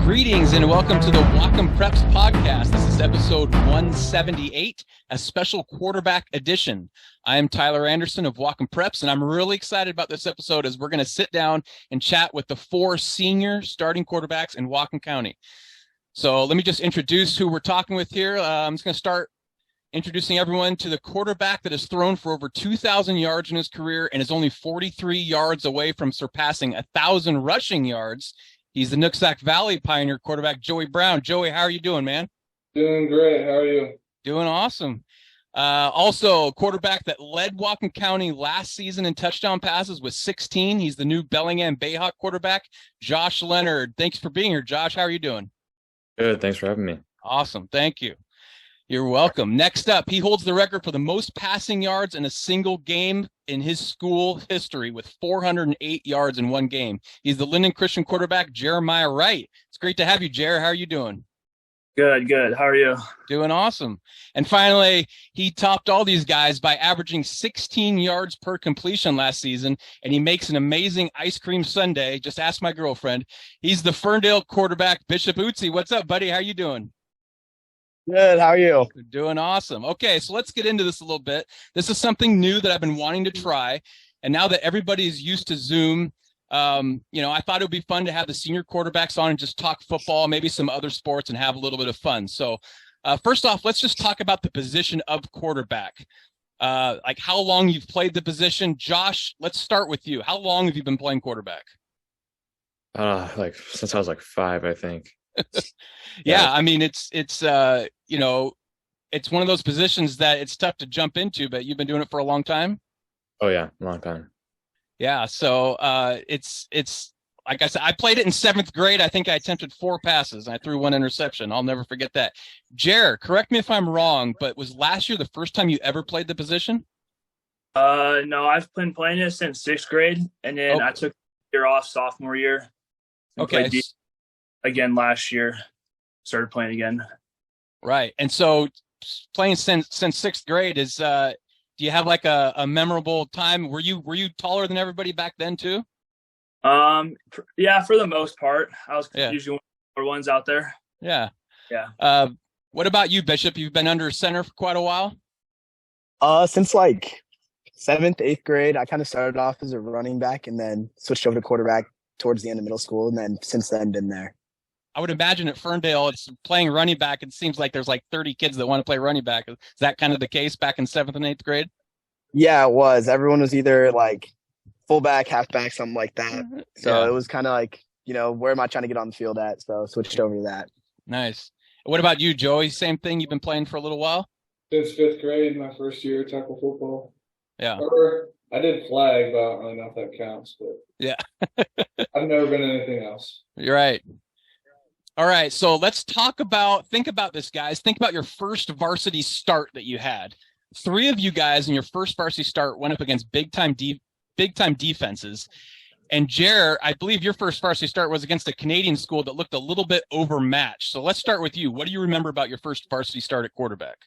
Greetings and welcome to the Whatcom Preps podcast. This is episode 178, a special quarterback edition. I am Tyler Anderson of Whatcom Preps, and I'm really excited about this episode as we're going to sit down and chat with the four senior starting quarterbacks in Whatcom County. So let me just introduce who we're talking with here. I'm just going to start introducing everyone to the quarterback that has thrown for over 2,000 yards in his career and is only 43 yards away from surpassing 1,000 rushing yards. He's the Nooksack Valley Pioneer quarterback, Joey Brown. Joey, how are you doing, man? Doing great. How are you? Doing awesome. Also, a quarterback that led Whatcom County last season in touchdown passes with 16. He's the new Bellingham Bayhawk quarterback, Josh Leonard. Thanks for being here, Josh. How are you doing? Good. Thanks for having me. Awesome. Thank you. You're welcome. Next up, he holds the record for the most passing yards in a single game in his school history with 408 yards in one game. He's the Lynden Christian quarterback, Jeremiah Wright. It's great to have you, Jer. How are you doing? Good. How are you? Doing awesome. And finally, he topped all these guys by averaging 16 yards per completion last season, and he makes an amazing ice cream sundae. Just ask my girlfriend. He's the Ferndale quarterback, Bishop Ootsey. What's up, buddy? How are you doing? Good. How are you? Doing awesome. Okay, so let's get into this a little bit. This is something new that I've been wanting to try. And now that everybody's used to Zoom, I thought it would be fun to have the senior quarterbacks on and just talk football, maybe some other sports, and have a little bit of fun. So first off, let's just talk about the position of quarterback. Like how long you've played the position. Josh, let's start with you. How long have you been playing quarterback? Since I was like 5, I think. Yeah, I mean, it's one of those positions that it's tough to jump into, but you've been doing it for a long time. Oh yeah, a long time. Yeah, so it's like I said, I played it in 7th grade. I think I attempted 4 passes and I threw 1 interception. I'll never forget that. Jer, correct me if I'm wrong, but was last year the first time you ever played the position? No, I've been playing it since 6th grade, and then I took a year off sophomore year. Okay. Again last year, started playing again. Right, and so playing since 6th grade is. Do you have like a memorable time? Were you taller than everybody back then too? Yeah, for the most part, I was usually one of the taller ones out there. Yeah. Yeah. What about you, Bishop? You've been under center for quite a while. Since like 7th, 8th grade, I kind of started off as a running back and then switched over to quarterback towards the end of middle school, and then since then been there. I would imagine at Ferndale, it's playing running back. It seems like there's like 30 kids that want to play running back. Is that kind of the case back in 7th and 8th grade? Yeah, it was. Everyone was either like fullback, halfback, something like that. So It was kind of like, where am I trying to get on the field at? So switched over to that. Nice. What about you, Joey? Same thing. You've been playing for a little while? Since 5th grade, my first year tackle football. Yeah. Or I did flag, but I don't really know if that counts. But yeah. I've never been anything else. You're right. All right, so let's think about this, guys. Think about your first varsity start that you had. 3 of you guys in your first varsity start went up against big time defenses. And Jer, I believe your first varsity start was against a Canadian school that looked a little bit overmatched. So let's start with you. What do you remember about your first varsity start at quarterback?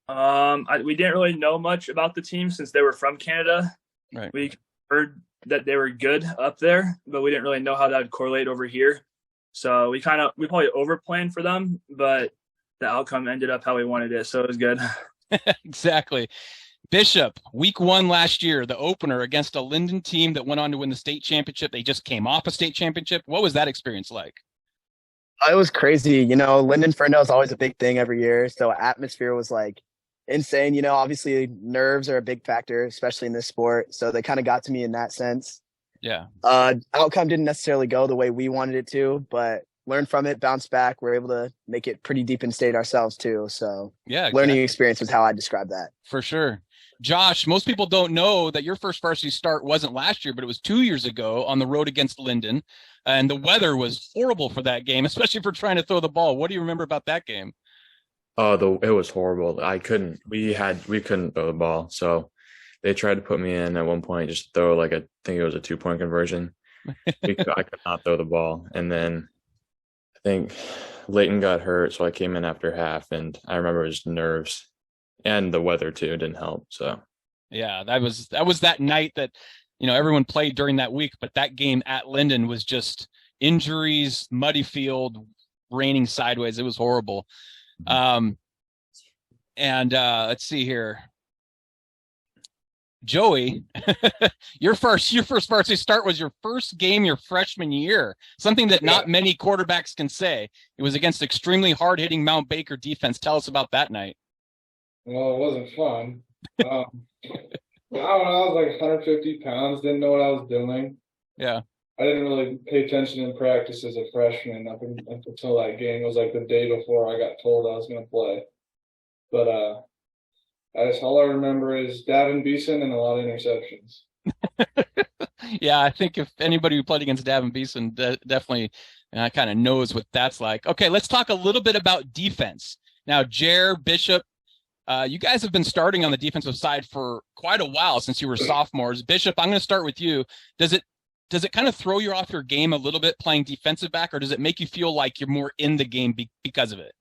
We didn't really know much about the team since they were from Canada. Right. We heard that they were good up there, but we didn't really know how that would correlate over here. So we probably overplanned for them, but the outcome ended up how we wanted it. So it was good. Exactly. Bishop, week 1 last year, the opener against a Lynden team that went on to win the state championship. They just came off a state championship. What was that experience like? It was crazy. Lynden Ferndale is always a big thing every year. So atmosphere was like insane. Obviously nerves are a big factor, especially in this sport. So they kind of got to me in that sense. Yeah. Outcome didn't necessarily go the way we wanted it to, but learned from it, bounced back. We're able to make it pretty deep in state ourselves too. So yeah, exactly. Learning experience was how I describe that. For sure. Josh, most people don't know that your first varsity start wasn't last year, but it was 2 years ago on the road against Lynden. And the weather was horrible for that game, especially for trying to throw the ball. What do you remember about that game? It was horrible. We couldn't throw the ball. So they tried to put me in at one point, just throw I think it was a 2-point conversion. I could not throw the ball. And then I think Leighton got hurt, so I came in after half, and I remember it was nerves. And the weather too didn't help. So yeah, that was that night that everyone played during that week, but that game at Lynden was just injuries, muddy field, raining sideways. It was horrible. Let's see here. Joey, your first varsity start was your first game your freshman year, something that not many quarterbacks can say. It was against extremely hard-hitting Mount Baker defense. Tell us about that night. Well, it wasn't fun. I don't know, I was like 150 pounds, didn't know what I was doing. Yeah. I didn't really pay attention in practice as a freshman up until that game. It was like the day before I got told I was going to play. But all I remember is Davin Beeson and a lot of interceptions. Yeah, I think if anybody who played against Davin Beeson definitely kind of knows what that's like. Okay, let's talk a little bit about defense. Now, Jer, Bishop, you guys have been starting on the defensive side for quite a while since you were sophomores. Bishop, I'm going to start with you. Does it kind of throw you off your game a little bit playing defensive back, or does it make you feel like you're more in the game because of it?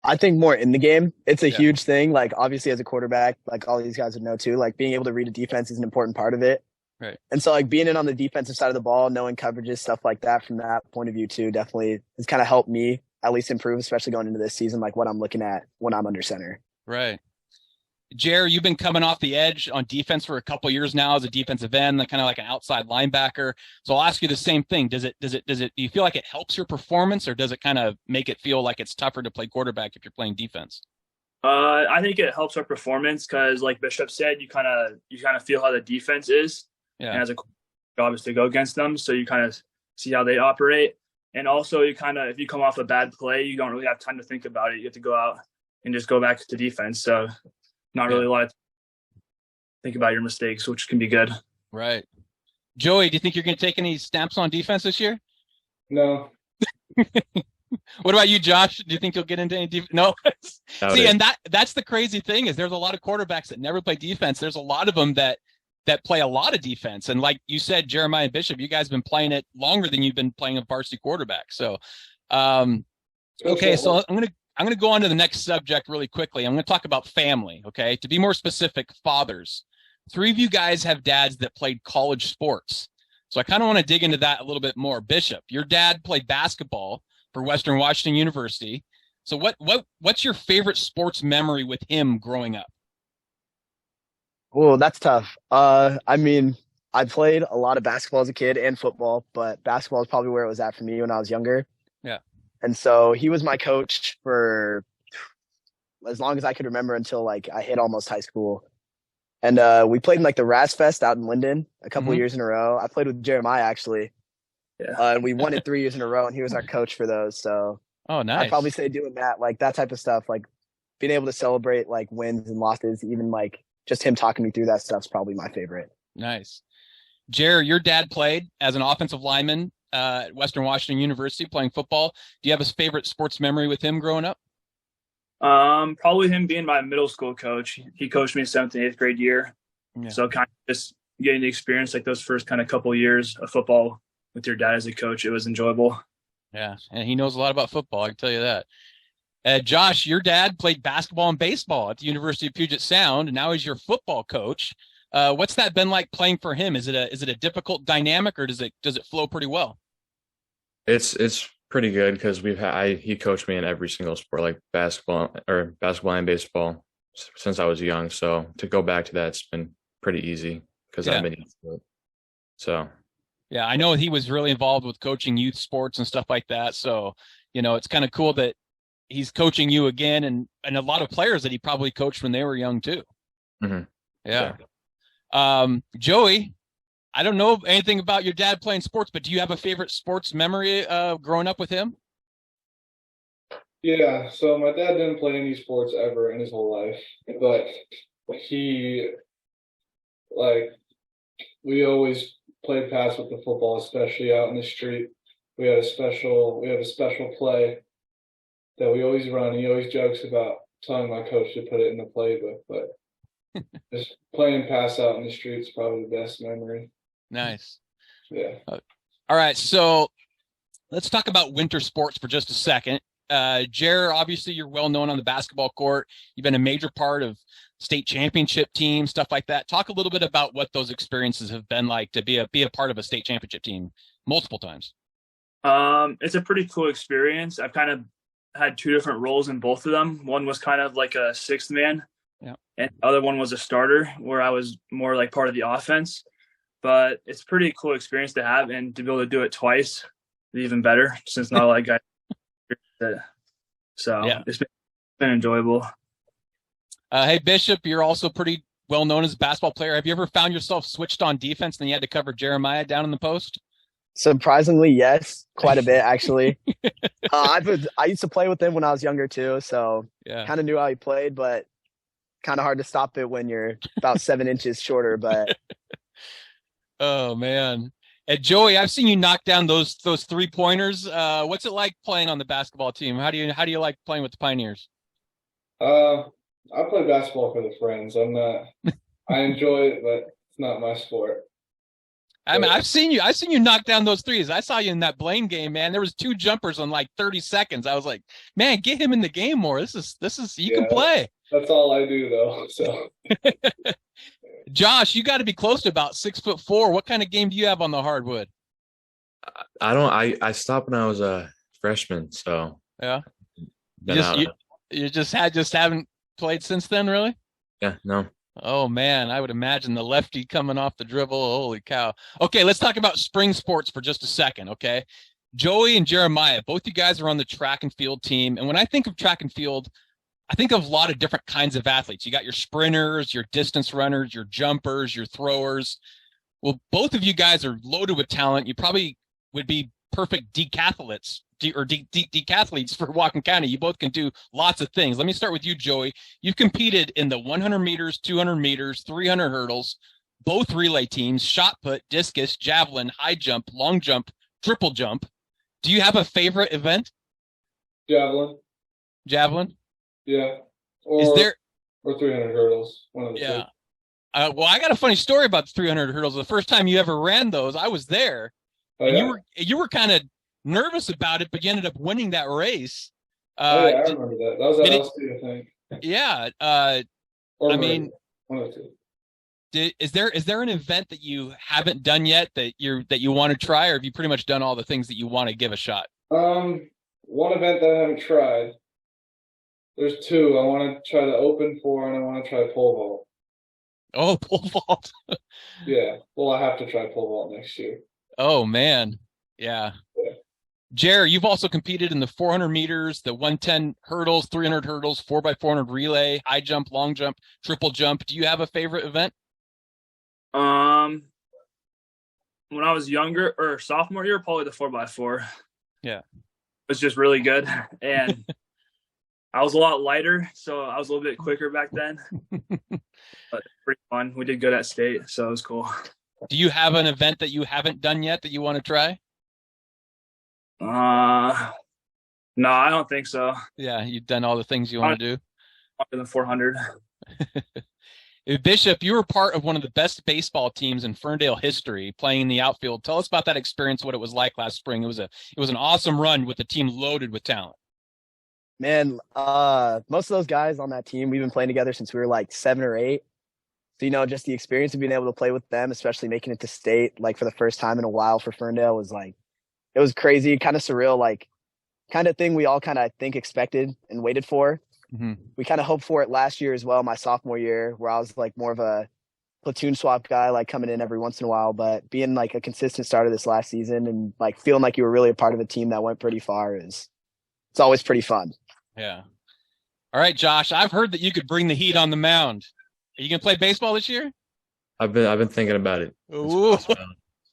I think more in the game. It's a huge thing. Like, obviously, as a quarterback, like all these guys would know too, like being able to read a defense is an important part of it. Right. And so, like, being in on the defensive side of the ball, knowing coverages, stuff like that from that point of view too, definitely has kind of helped me at least improve, especially going into this season, like what I'm looking at when I'm under center. Right. Jer, you've been coming off the edge on defense for a couple of years now as a defensive end, kind of like an outside linebacker. So I'll ask you the same thing. Do you feel like it helps your performance, or does it kind of make it feel like it's tougher to play quarterback if you're playing defense? I think it helps our performance because, like Bishop said, you kind of feel how the defense is. Yeah. And as a job is to go against them, so you kind of see how they operate. And also, you kind of, if you come off a bad play, you don't really have time to think about it. You have to go out and just go back to defense. So not really a lot of think about your mistakes, which can be good. Right. Joey, do you think you're going to take any snaps on defense this year? No. What about you, Josh? Do you think you'll get into any defense? No. See, and that's the crazy thing is there's a lot of quarterbacks that never play defense. There's a lot of them that play a lot of defense. And like you said, Jeremiah and Bishop, you guys have been playing it longer than you've been playing a varsity quarterback. So, okay. So I'm going to go on to the next subject really quickly. I'm going to talk about family. Okay. To be more specific, fathers. 3 of you guys have dads that played college sports. So I kind of want to dig into that a little bit more. Bishop, your dad played basketball for Western Washington University. So what's your favorite sports memory with him growing up? Oh, that's tough. I mean, I played a lot of basketball as a kid and football, but basketball is probably where it was at for me when I was younger. Yeah. And so he was my coach for as long as I could remember until like I hit almost high school. And we played in like the Raz Fest out in Lynden a couple of years in a row. I played with Jeremiah actually. Yeah. And we won it 3 years in a row, and he was our coach for those. So oh, nice. I'd probably say doing that, like that type of stuff, like being able to celebrate like wins and losses, even like just him talking me through that stuff is probably my favorite. Nice. Jer, your dad played as an offensive lineman at Western Washington University playing football. Do you have a favorite sports memory with him growing up? Probably him being my middle school coach. He coached me in 7th and 8th grade year. Yeah. So kind of just getting the experience like those first kind of couple years of football with your dad as a coach, it was enjoyable. Yeah, and he knows a lot about football, I can tell you that. Josh, your dad played basketball and baseball at the University of Puget Sound, and now he's your football coach. What's that been like playing for him? Is it a difficult dynamic, or does it flow pretty well? It's pretty good because he coached me in every single sport, like basketball and baseball, since I was young. So to go back to that, it's been pretty easy because I've been used to it. So. Yeah, I know he was really involved with coaching youth sports and stuff like that. So, it's kind of cool that he's coaching you again and a lot of players that he probably coached when they were young too. Mm-hmm. Yeah. Sure. Joey, I don't know anything about your dad playing sports, but do you have a favorite sports memory growing up with him? Yeah, so my dad didn't play any sports ever in his whole life, but we always played pass with the football, especially out in the street. We have a special play that we always run. He always jokes about telling my coach to put it in the playbook, but just playing pass out in the street is probably the best memory. Nice. Yeah. All right, so let's talk about winter sports for just a second. Jer, obviously you're well known on the basketball court. You've been a major part of state championship team, stuff like that. Talk a little bit about what those experiences have been like to be a part of a state championship team multiple times. It's a pretty cool experience. I've kind of had two different roles in both of them. One was kind of like a sixth man, and the other one was a starter, where I was more like part of the offense. But it's a pretty cool experience to have, and to be able to do it twice is even better, since not a lot of guys do it. So it's been enjoyable. Hey, Bishop, you're also pretty well known as a basketball player. Have you ever found yourself switched on defense and you had to cover Jeremiah down in the post? Surprisingly, yes, quite a bit actually. I used to play with him when I was younger too, so kind of knew how he played, but kind of hard to stop it when you're about 7 inches shorter. But oh man, and Joey, I've seen you knock down those 3-pointers. What's it like playing on the basketball team? How do you like playing with the Pioneers? I play basketball for the friends. I enjoy it, but it's not my sport. I mean, I've seen you knock down those threes. I saw you in that Blaine game, man. There was 2 jumpers on like 30 seconds. I was like, man, get him in the game more. This is you can play. That's all I do though. So Josh, you got to be close to about 6'4". What kind of game do you have on the hardwood? I stopped when I was a freshman, so you just haven't played since then, really? Yeah, no. Oh man, I would imagine the lefty coming off the dribble. Holy cow. Okay, let's talk about spring sports for just a second, okay? Joey and Jeremiah, both you guys are on the track and field team. And when I think of track and field, I think of a lot of different kinds of athletes. You got your sprinters, your distance runners, your jumpers, your throwers. Well, both of you guys are loaded with talent. You probably would be perfect decathletes for Whatcom County. You both can do lots of things. Let me start with you, Joey. You've competed in the 100 meters, 200 meters, 300 hurdles, both relay teams, shot put, discus, javelin, high jump, long jump, triple jump. Do you have a favorite event? Javelin? Yeah. Or 300 hurdles. One of the two. Well, I got a funny story about the 300 hurdles. The first time you ever ran those, I was there. Oh, and you were kind of nervous about it, but you ended up winning that race. I remember that. That was at LC, I think. Yeah. One of the two. Is there an event that you haven't done yet that you want to try, or have you pretty much done all the things that you want to give a shot? One event that I haven't tried. There's 2. I want to try the open 4 and I want to try pole vault. Oh, pole vault. Yeah. Well, I have to try pole vault next year. Oh man. Yeah. Jer, you've also competed in the 400 meters, the 110 hurdles, 300 hurdles, 4x400 relay, high jump, long jump, triple jump. Do you have a favorite event? When I was younger, or sophomore year, probably the 4x4. Yeah. It was just really good. And I was a lot lighter, so I was a little bit quicker back then. But pretty fun. We did good at state, so it was cool. Do you have an event that you haven't done yet that you want to try? No, I don't think so. Yeah, you've done all the things you want to do. Other than 400. Bishop, you were part of one of the best baseball teams in Ferndale history, playing in the outfield. Tell us about that experience, what it was like last spring. It was an awesome run with the team loaded with talent. Man, most of those guys on that team, we've been playing together since we were like 7 or 8. So, just the experience of being able to play with them, especially making it to state, like for the first time in a while for Ferndale, was like, it was crazy, kind of surreal, like kind of thing we all kind of, I think, expected and waited for. Mm-hmm. We kind of hoped for it last year as well, my sophomore year, where I was like more of a platoon swap guy, like coming in every once in a while, but being like a consistent starter this last season and like feeling like you were really a part of a team that went pretty far it's always pretty fun. Yeah. All right, Josh, I've heard that you could bring the heat on the mound. Are you going to play baseball this year? I've been thinking about it. Ooh.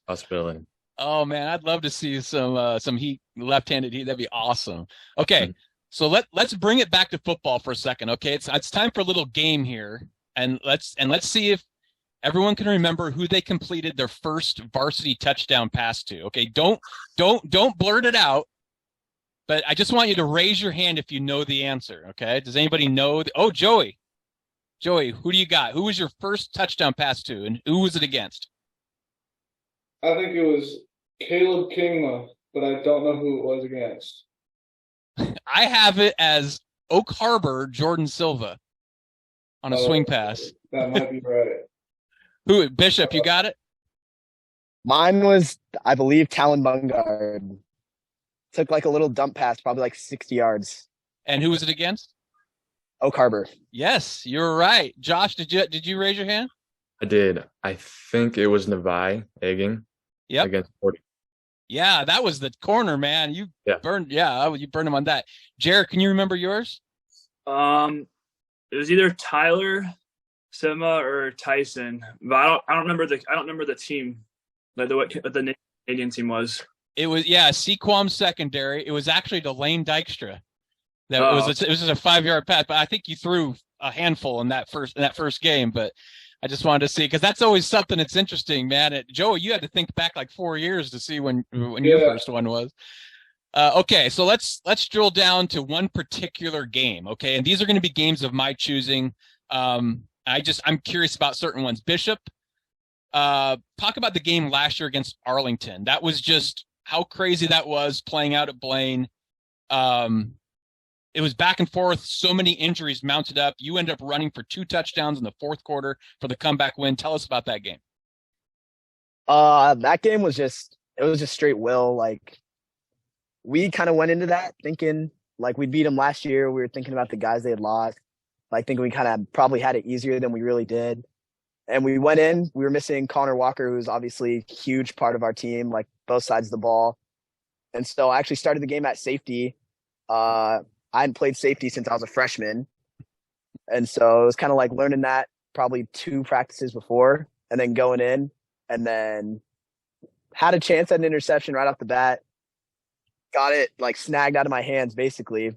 Possibility. Oh man, I'd love to see some heat, left-handed heat. That'd be awesome. Okay, so let's bring it back to football for a second. Okay, it's time for a little game here, and let's see if everyone can remember who they completed their first varsity touchdown pass to. Okay, don't blurt it out, but I just want you to raise your hand if you know the answer. Okay, does anybody know? Oh, Joey, who do you got? Who was your first touchdown pass to, and who was it against? I think it was Caleb Kingma, but I don't know who it was against. I have it as Oak Harbor, Jordan Silva on a swing pass. That might be right. Who, Bishop, you got it? Mine was, I believe, Talon Bungard. Took like a little dump pass, probably like 60 yards. And who was it against? Oak Harbor. Yes, you're right. Josh, did you raise your hand? I did. I think it was Nevi egging. Yep. Against 40. Yeah, that was the corner, man. You burned him on that. Jared, can you remember yours? It was either Tyler, Sima, or Tyson, but I don't remember the team, like what the Canadian team was. It was Sequam secondary. It was actually to Lane Dykstra. It was just a 5-yard pass, but I think you threw a handful in that first game. But I just wanted to see, because that's always something that's interesting, man. Joey, you had to think back like 4 years to see when your first one was. Okay, so let's drill down to one particular game. Okay, and these are going to be games of my choosing. I'm curious about certain ones. Bishop, talk about the game last year against Arlington. That was just how crazy that was playing out at Blaine. It was back and forth. So many injuries mounted up. You end up running for 2 touchdowns in the fourth quarter for the comeback win. Tell us about that game. That game was just straight will. Like, we kind of went into that thinking like we beat them last year. We were thinking about the guys they had lost. Like, thinking we kind of probably had it easier than we really did. And we went in, we were missing Connor Walker, who's obviously a huge part of our team, like both sides of the ball. And so I actually started the game at safety. I hadn't played safety since I was a freshman. And so it was kind of like learning that probably 2 practices before, and then going in, and then had a chance at an interception right off the bat. Got it like snagged out of my hands basically,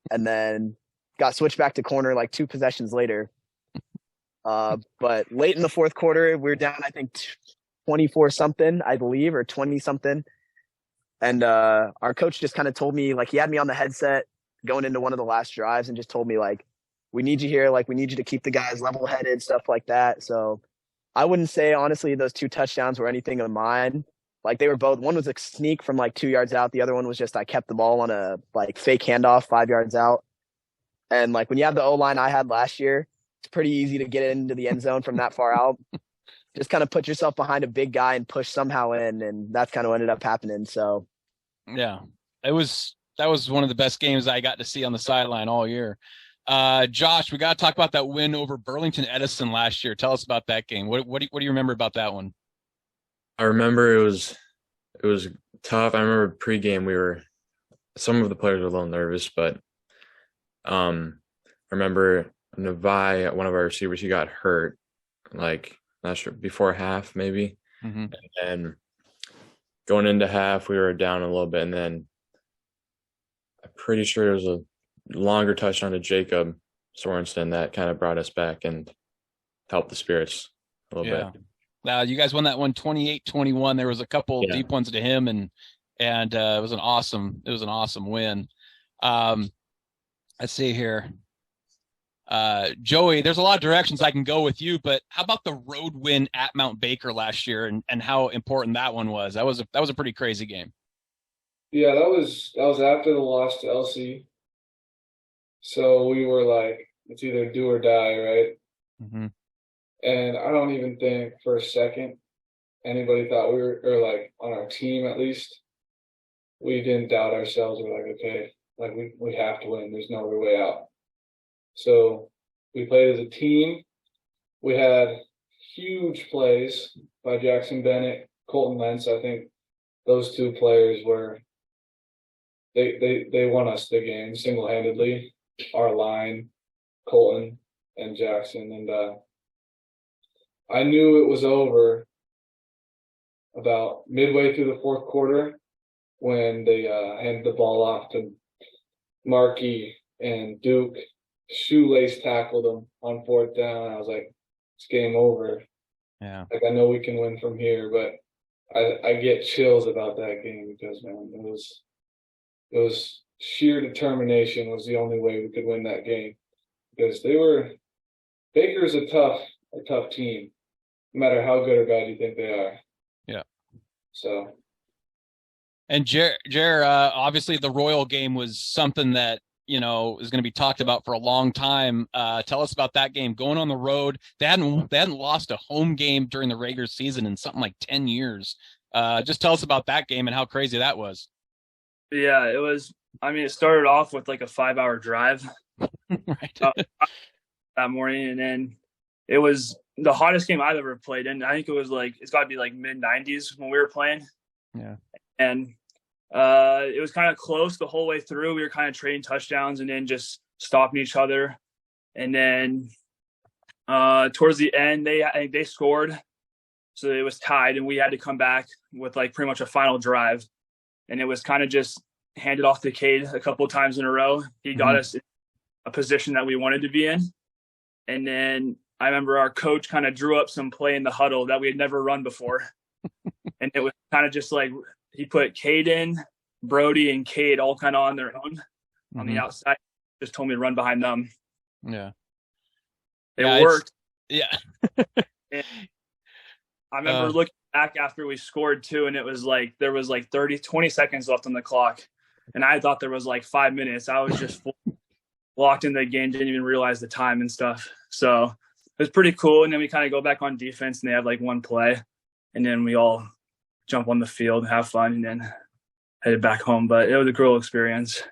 and then got switched back to corner like 2 possessions later. But late in the fourth quarter, we were down, I think 24 something, I believe, or 20 something. And our coach just kind of told me, like, he had me on the headset going into one of the last drives and just told me, like, we need you here. Like, we need you to keep the guys level headed, stuff like that. So I wouldn't say, honestly, those 2 touchdowns were anything of mine. Like, they were both, one was a sneak from like 2 yards out. The other one was just, I kept the ball on a like fake handoff 5 yards out. And like, when you have the O-line I had last year, it's pretty easy to get into the end zone from that far out. Just kind of put yourself behind a big guy and push somehow in. And that's kind of what ended up happening. So yeah, that was one of the best games I got to see on the sideline all year. Josh, we got to talk about that win over Burlington Edison last year. Tell us about that game. What do you remember about that one? I remember it was tough. I remember pregame some of the players were a little nervous, but I remember Nevi, one of our receivers, he got hurt, like, not sure, before half maybe. Mm-hmm. And going into half, we were down a little bit, and then I'm pretty sure it was a longer touchdown to Jacob Sorensen that kind of brought us back and helped the spirits a little bit. Now, you guys won that one 28-21. There was a couple deep ones to him, and it was an awesome win. Let's see here. Joey, there's a lot of directions I can go with you, but how about the road win at Mount Baker last year and how important that one was? That was a pretty crazy game. Yeah, that was after the loss to LC. So we were like, it's either do or die, right? Mm-hmm. And I don't even think for a second anybody thought we were, or like on our team at least, we didn't doubt ourselves. We're like, okay, like we have to win. There's no other way out. So we played as a team. We had huge plays by Jackson Bennett, Colton Lentz. I think those 2 players were they won us the game single-handedly. Our line, Colton and Jackson, and I knew it was over about midway through the fourth quarter when they handed the ball off to Markey, and Duke shoelace tackled him on 4th down. I was like, it's game over. Yeah. Like, I know we can win from here, but I get chills about that game because, man, it was sheer determination was the only way we could win that game, because Baker's a tough team, no matter how good or bad you think they are. Yeah. So. And Jer, obviously the Royal game was something that, is going to be talked about for a long time. Tell us about that game going on the road. They hadn't lost a home game during the regular season in something like 10 years. Just tell us about that game and how crazy that was. Yeah, it was. I mean, it started off with like a 5-hour drive Right. That morning, and then it was the hottest game I've ever played. And I think it's got to be like mid-90s when we were playing. Yeah. And it was kind of close the whole way through. We were kind of trading touchdowns and then just stopping each other. And then towards the end, I think they scored. So it was tied, and we had to come back with like pretty much a final drive. And it was kind of just handed off to Cade a couple of times in a row. He got us in a position that we wanted to be in. And then I remember our coach kind of drew up some play in the huddle that we had never run before. And it was kind of just like he put Cade in, Brody and Cade all kind of on their own on the outside. Just told me to run behind them. Yeah. It worked. Yeah. I remember looking back after we scored too, and it was like there was like 20 seconds left on the clock. And I thought there was like 5 minutes. I was just locked in the game, didn't even realize the time and stuff. So it was pretty cool. And then we kind of go back on defense, and they have like one play. And then we all jump on the field and have fun, and then headed back home. But it was a cool experience.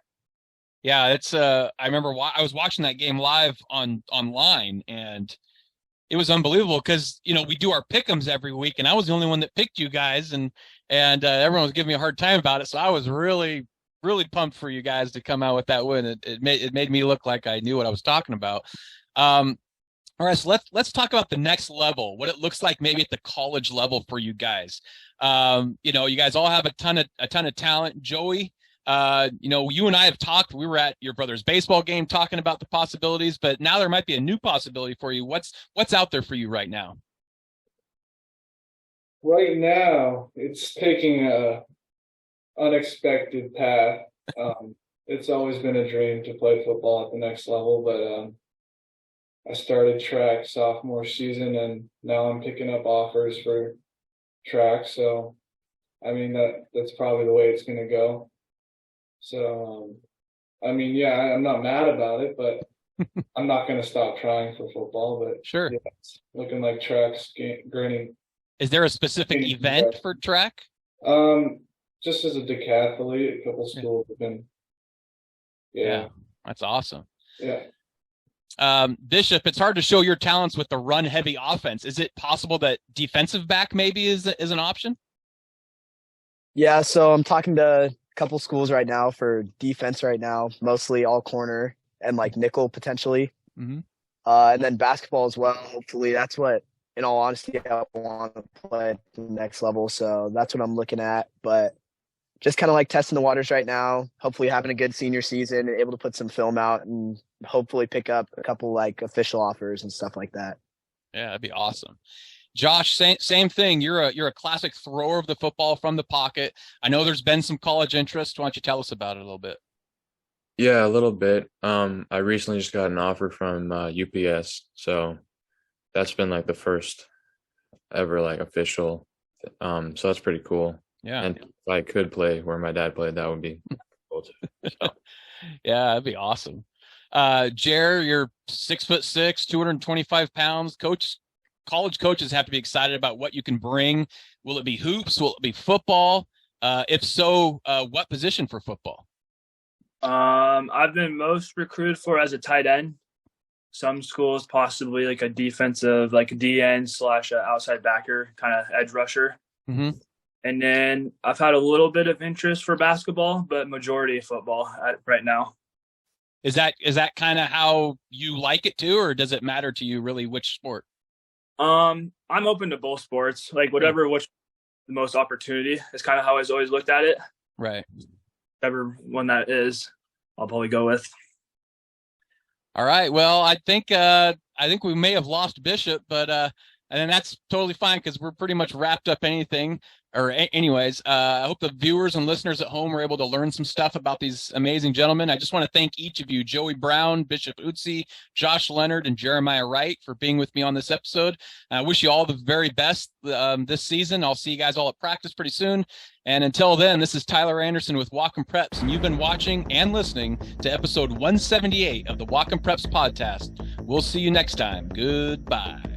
Yeah, it's I remember I was watching that game live online, and it was unbelievable because, you know, we do our pick'ems every week, and I was the only one that picked you guys, and everyone was giving me a hard time about it. So I was really, really pumped for you guys to come out with that win. It made me look like I knew what I was talking about. All right, so let's talk about the next level, what it looks like maybe at the college level for you guys. You know, you guys all have a ton of talent. Joey, you know, you and I have talked. We were at your brother's baseball game talking about the possibilities, but now there might be a new possibility for you. What's out there for you right now? Right now, it's taking a unexpected path. It's always been a dream to play football at the next level, but I started track sophomore season, and now I'm picking up offers for track. So, I mean, that's probably the way it's going to go. So, I mean, yeah, I'm not mad about it, but I'm not going to stop trying for football. But sure, yeah, it's looking like track's gaining. Is there a specific event for track? Just as a decathlete, a couple schools have been. Yeah, that's awesome. Yeah. Bishop, it's hard to show your talents with the run heavy offense. Is it possible that defensive back maybe is an option? Yeah, so I'm talking to a couple schools right now for defense right now, mostly all corner and like nickel potentially. And then basketball as well. Hopefully that's what, in all honesty, I want to play at the next level. So that's what I'm looking at. But just kind of like testing the waters right now, hopefully having a good senior season and able to put some film out and hopefully pick up a couple like official offers and stuff like that. Yeah, that'd be awesome. Josh, same thing. You're a classic thrower of the football from the pocket. I know there's been some college interest. Why don't you tell us about it a little bit? Yeah, a little bit. I recently just got an offer from UPS, so that's been like the first ever like official. So that's pretty cool. Yeah. And if I could play where my dad played, that would be cool too. So. Yeah, that'd be awesome. Jer, you're 6'6", 225 pounds. College coaches have to be excited about what you can bring. Will it be hoops? Will it be football? If so, what position for football? I've been most recruited for as a tight end. Some schools possibly like a defensive, like a DN / outside backer, kind of edge rusher. And then I've had a little bit of interest for basketball, but majority of football right now. Is that kind of how you like it too, or does it matter to you really which sport? I'm open to both sports, like which the most opportunity is kind of how I've always looked at it. Right. Whichever one that is, I'll probably go with. All right. Well, I think we may have lost Bishop, but and that's totally fine because we're pretty much wrapped up anyways. I hope the viewers and listeners at home were able to learn some stuff about these amazing gentlemen. I just want to thank each of you, Joey Brown, Bishop Ootsey, Josh Leonard, and Jeremiah Wright, for being with me on this episode. I wish you all the very best this season. I'll see you guys all at practice pretty soon. And until then, this is Tyler Anderson with Whatcom Preps, and you've been watching and listening to episode 178 of the Whatcom Preps podcast. We'll see you next time. Goodbye.